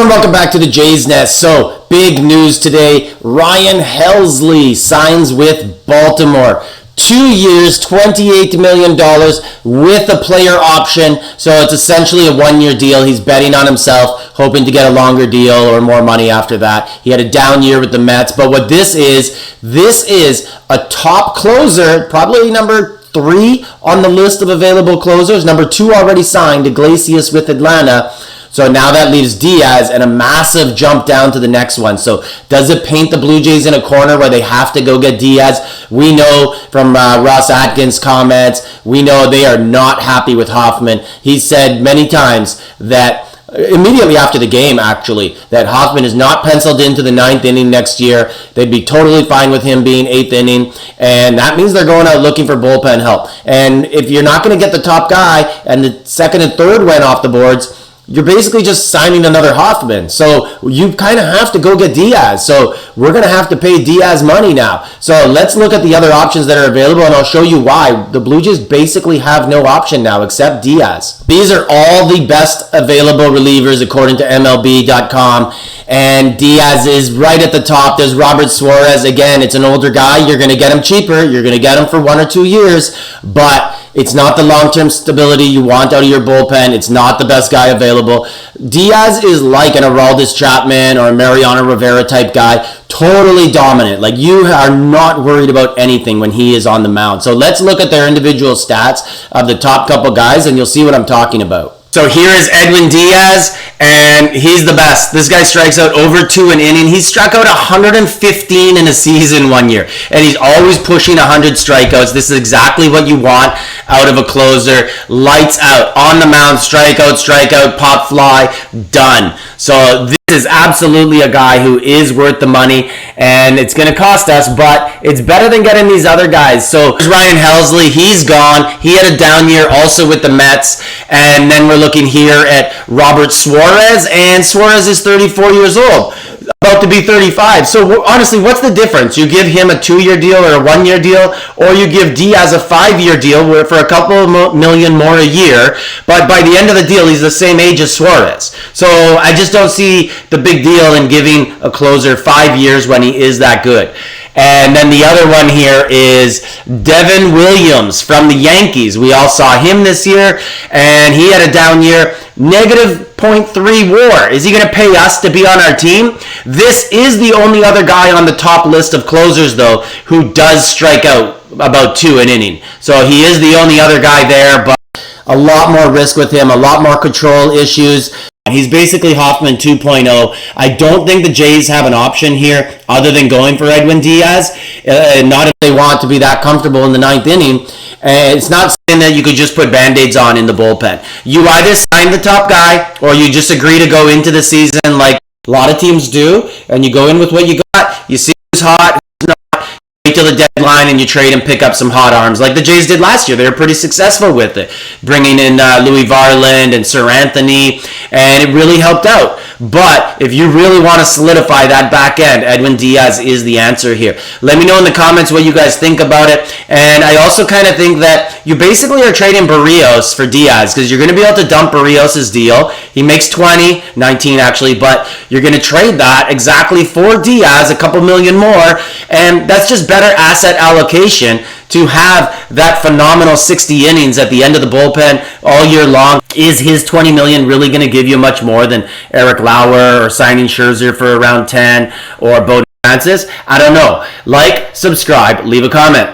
everyone, welcome back to the Jays Nest. So, big news today. Ryan Helsley signs with Baltimore. 2 years, $28 million with a player option. So it's essentially a 1-year deal. He's betting on himself, hoping to get a longer deal or more money after that. He had a down year with the Mets. But what this is a top closer, probably number 3 on the list of available closers. Number 2 already signed, Iglesias with Atlanta. So now that leaves Diaz and a massive jump down to the next one. So does it paint the Blue Jays in a corner where they have to go get Diaz? We know from Ross Atkins' comments, we know they are not happy with Hoffman. He said many times that immediately after the game, actually, that Hoffman is not penciled into the 9th inning next year. They'd be totally fine with him being 8th inning, and that means they're going out looking for bullpen help. And if you're not going to get the top guy and the 2nd and 3rd went off the boards, you're basically just signing another Hoffman. So you kind of have to go get Diaz. So we're going to have to pay Diaz money now. So let's look at the other options that are available, and I'll show you why. The Blue Jays basically have no option now except Diaz. These are all the best available relievers according to MLB.com, and Diaz is right at the top. There's Robert Suarez. Again, it's an older guy. You're going to get him cheaper. You're going to get him for 1 or 2 years, but it's not the long-term stability you want out of your bullpen. It's not the best guy available. Diaz is like an Aroldis Chapman or a Mariano Rivera type guy, totally dominant. Like, you are not worried about anything when he is on the mound. So let's look at their individual stats of the top couple guys, and you'll see what I'm talking about. So here is Edwin Diaz, and he's the best. This guy strikes out over 2 an inning. He struck out 115 in a season 1 year, and he's always pushing 100 strikeouts. This is exactly what you want out of a closer. Lights out, on the mound, strikeout, pop fly, done. So this is absolutely a guy who is worth the money, and it's going to cost us, but it's better than getting these other guys. So there's Ryan Helsley. He's gone. He had a down year also with the Mets, and then we're looking here at Robert Suarez, and Suarez is 34 years old, about to be 35. So honestly, what's the difference? You give him a 2-year deal or a 1-year deal, or you give Diaz a 5-year deal for a couple of million more a year, but by the end of the deal, he's the same age as Suarez. So I just don't see the big deal in giving a closer 5 years when he is that good. And then the other one here is Devin Williams from the Yankees. We all saw him this year, and he had a down year. Negative .3 WAR. Is he going to pay us to be on our team? This is the only other guy on the top list of closers, though, who does strike out about 2 an inning. So he is the only other guy there, but a lot more risk with him, a lot more control issues. He's basically Hoffman 2.0. I don't think the Jays have an option here other than going for Edwin Diaz. Not if they want to be that comfortable in the 9th inning. It's not saying that you could just put Band-Aids on in the bullpen. You either sign the top guy or you just agree to go into the season like a lot of teams do, and you go in with what you got. You see who's hot, who's not. Wait till the deadline and you trade and pick up some hot arms like the Jays did last year. They were pretty successful with it, bringing in Louis Varland and Sir Anthony, and it really helped out. But if you really want to solidify that back end, Edwin Diaz is the answer here. Let me know in the comments what you guys think about it. And I also kind of think that you basically are trading Barrios for Diaz, because you're going to be able to dump Barrios' deal. He makes 19 actually, but you're going to trade that exactly for Diaz, a couple million more, and that's just better asset allocation to have that phenomenal 60 innings at the end of the bullpen all year long. Is his $20 million really going to give you much more than Eric Lauer or signing Scherzer for around 10 or Bo Francis? I don't know. Like, subscribe, leave a comment.